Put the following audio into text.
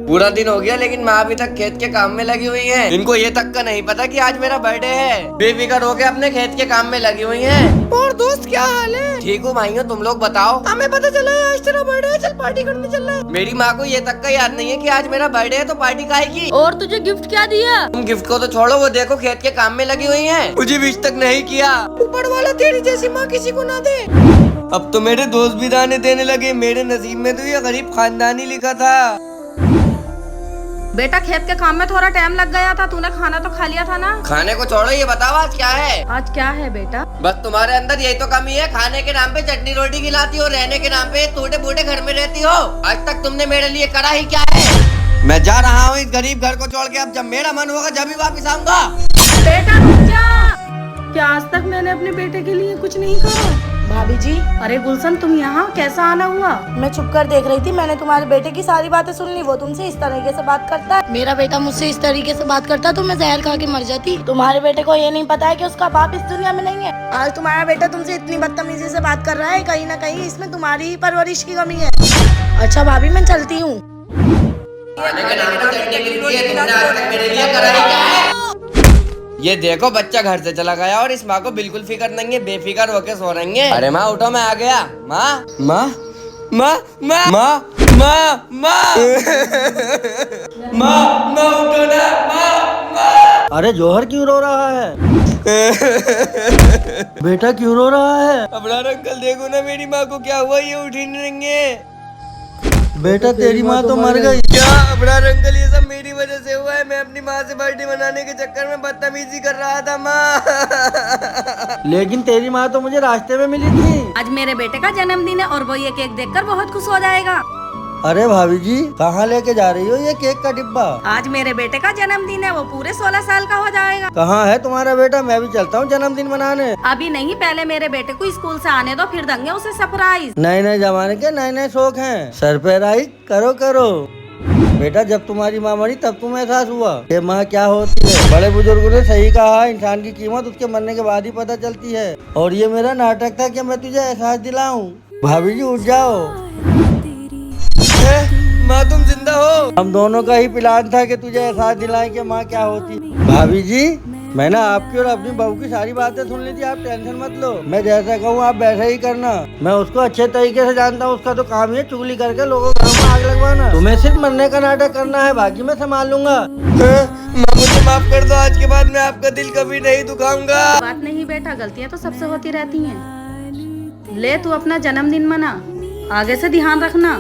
पूरा दिन हो गया लेकिन माँ अभी तक खेत के काम में लगी हुई है। इनको ये तक का नहीं पता कि आज मेरा बर्थडे है। बेफिक्र होके अपने खेत के काम में लगी हुई है। और दोस्त क्या हाल है? ठीक हूँ भाइयों, तुम लोग बताओ। हमें पता चला है आज तेरा बर्थडे है, चल पार्टी करने चल रहे हैं। मेरी माँ को ये तक का याद नहीं है कि आज मेरा बर्थडे है तो पार्टी खाएगी। और तुझे गिफ्ट क्या दिया? तुम गिफ्ट को तो छोड़ो, वो देखो खेत के काम में लगी हुई है। मुझे विश तक नहीं किया। ऊपर वाला तेरी जैसी माँ किसी को ना दे। अब तो मेरे दोस्त भी दाने देने लगे। मेरे नसीब में तो ये गरीब खानदानी लिखा था। बेटा खेत के काम में थोड़ा टाइम लग गया था, तूने खाना तो खा लिया था ना? खाने को छोड़ो, ये बताओ आज क्या है? आज क्या है बेटा? बस तुम्हारे अंदर यही तो कमी है, खाने के नाम पे चटनी रोटी खिलाती हो, रहने के नाम पे टूटे फूटे घर में रहती हो। आज तक तुमने मेरे लिए करा ही क्या है? मैं जा रहा हूँ इस गरीब घर को छोड़ के। अब जब मेरा मन होगा जब ही वापिस आऊंगा। बेटा रुक जा। क्या आज तक मैंने अपने बेटे के लिए कुछ नहीं करा? भाभी जी, अरे गुलशन तुम यहाँ कैसा आना हुआ? मैं छुप कर देख रही थी, मैंने तुम्हारे बेटे की सारी बातें सुन ली। वो तुमसे इस तरीके से बात करता है। मेरा बेटा मुझसे इस तरीके से बात करता तो मैं जहर खा के मर जाती। तुम्हारे बेटे को ये नहीं पता है कि उसका बाप इस दुनिया में नहीं है। आज तुम्हारा बेटा तुमसे इतनी बदतमीजी से बात कर रहा है, कहीं ना कहीं इसमें तुम्हारी ही परवरिश की कमी है। अच्छा भाभी, मैं चलती हूँ। ये देखो बच्चा घर से चला गया और इस माँ को बिल्कुल फिक्र नहीं है, बेफिक्र होके सो रही है। अरे माँ उठो, मैं आ गया। माँ माँ माँ माँ माँ माँ माँ माँ माँ उठो ना। माँ अरे जौहर क्यों रो रहा है? बेटा क्यों रो रहा है? अबरार अंकल देखो ना मेरी माँ को क्या हुआ, ये उठ ही नहीं रही है। बेटा तेरी माँ तो मर गई। क्या अबरार अंकल, ये सब मेरी वजह से हुआ है। मैं अपनी माँ से बर्थडे मनाने के चक्कर में बदतमीजी कर रहा था माँ। लेकिन तेरी माँ तो मुझे रास्ते में मिली थी। आज मेरे बेटे का जन्मदिन है और वो ये केक देखकर बहुत खुश हो जाएगा। अरे भाभी जी, कहाँ लेके जा रही हो ये केक का डिब्बा? आज मेरे बेटे का जन्मदिन है, वो पूरे 16 साल का हो जाएगा। कहाँ है तुम्हारा बेटा? मैं भी चलता हूँ जन्मदिन मनाने। अभी नहीं, पहले मेरे बेटे को स्कूल से आने दो, फिर देंगे उसे सरप्राइज। नए नए जमाने के नए नए शौक हैं। सर पे राइज करो करो। बेटा जब तुम्हारी माँ मरी तब तुम्हें एहसास हुआ कि माँ क्या होती है। बड़े बुजुर्गों ने सही कहा, इंसान की कीमत उसके मरने के बाद ही पता चलती है। और ये मेरा नाटक था कि मैं तुझे एहसास दिलाऊं। भाभी जी उठ जाओ। माँ तुम जिंदा हो? हम दोनों का ही प्लान था कि तुझे एहसास दिलाएं कि माँ क्या होती। भाभी जी, मैंने आपकी और अपनी बहू की सारी बातें सुन ली थी, आप टेंशन मत लो। मैं जैसा कहूँ आप वैसा ही करना। मैं उसको अच्छे तरीके से जानता हूँ, उसका तो काम ही है चुगली करके लोगों को घरों में आग लगवाना। तुम्हें सिर्फ मरने का नाटक करना है, बाकी मैं संभाल लूंगा। माँ मुझे माफ कर दो, आज के बाद मैं आपका दिल कभी नहीं दुखाऊंगा। बात नहीं बेटा, गलतियाँ तो सबसे होती रहती हैं। ले तू अपना जन्मदिन मना, आगे से ध्यान रखना।